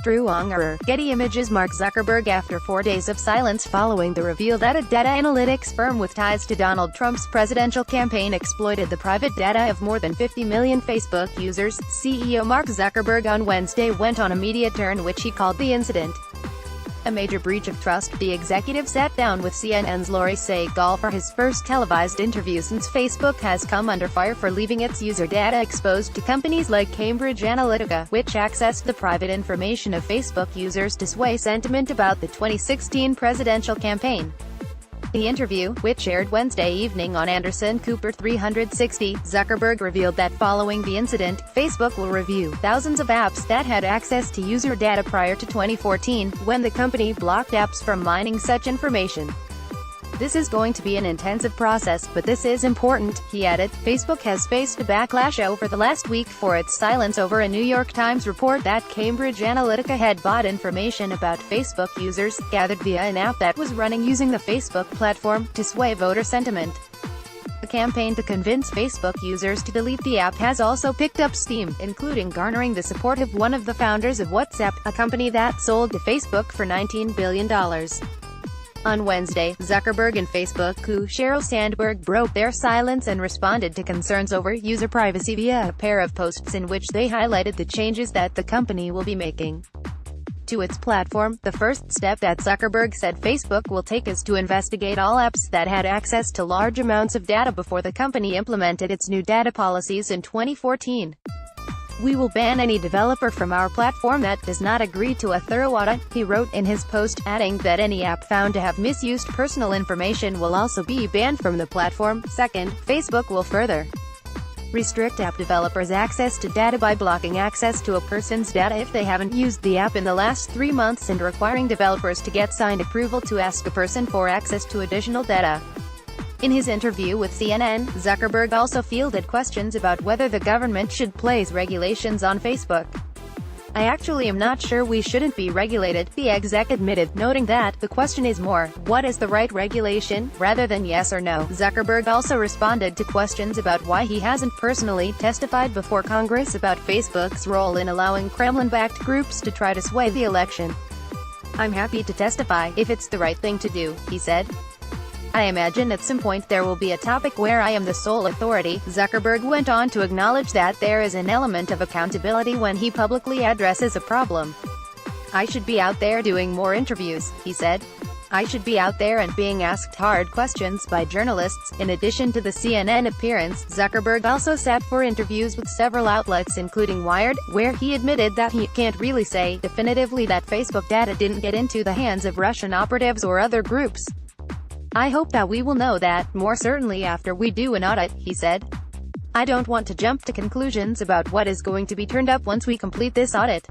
Drew Ungerer, Getty Images. Mark Zuckerberg. After 4 days of silence following the reveal that a data analytics firm with ties to Donald Trump's presidential campaign exploited the private data of more than 50 million Facebook users, CEO Mark Zuckerberg on Wednesday went on a media tour in which he called the incident a major breach of trust. The executive sat down with CNN's Laurie Segal for his first televised interview since Facebook has come under fire for leaving its user data exposed to companies like Cambridge Analytica, which accessed the private information of Facebook users to sway sentiment about the 2016 presidential campaign. The interview, which aired Wednesday evening on Anderson Cooper 360, Zuckerberg revealed that following the incident, Facebook will review thousands of apps that had access to user data prior to 2014, when the company blocked apps from mining such information. This is going to be an intensive process, but this is important, he added. Facebook has faced a backlash over the last week for its silence over a New York Times report that Cambridge Analytica had bought information about Facebook users, gathered via an app that was running using the Facebook platform, to sway voter sentiment. The campaign to convince Facebook users to delete the app has also picked up steam, including garnering the support of one of the founders of WhatsApp, a company that sold to Facebook for $19 billion. On Wednesday, Zuckerberg and Facebook CEO Sheryl Sandberg broke their silence and responded to concerns over user privacy via a pair of posts in which they highlighted the changes that the company will be making to its platform. The first step that Zuckerberg said Facebook will take is to investigate all apps that had access to large amounts of data before the company implemented its new data policies in 2014. We will ban any developer from our platform that does not agree to a thorough audit, he wrote in his post, adding that any app found to have misused personal information will also be banned from the platform. Second, Facebook will further restrict app developers' access to data by blocking access to a person's data if they haven't used the app in the last 3 months and requiring developers to get signed approval to ask a person for access to additional data. In his interview with CNN, Zuckerberg also fielded questions about whether the government should place regulations on Facebook. I actually am not sure we shouldn't be regulated, the exec admitted, noting that the question is more, what is the right regulation, rather than yes or no. Zuckerberg also responded to questions about why he hasn't personally testified before Congress about Facebook's role in allowing Kremlin-backed groups to try to sway the election. I'm happy to testify, if it's the right thing to do, he said. I imagine at some point there will be a topic where I am the sole authority. Zuckerberg went on to acknowledge that there is an element of accountability when he publicly addresses a problem. I should be out there doing more interviews, he said. I should be out there and being asked hard questions by journalists. In addition to the CNN appearance, Zuckerberg also sat for interviews with several outlets including Wired, where he admitted that he can't really say definitively that Facebook data didn't get into the hands of Russian operatives or other groups. I hope that we will know that, more certainly after we do an audit, he said. I don't want to jump to conclusions about what is going to be turned up once we complete this audit.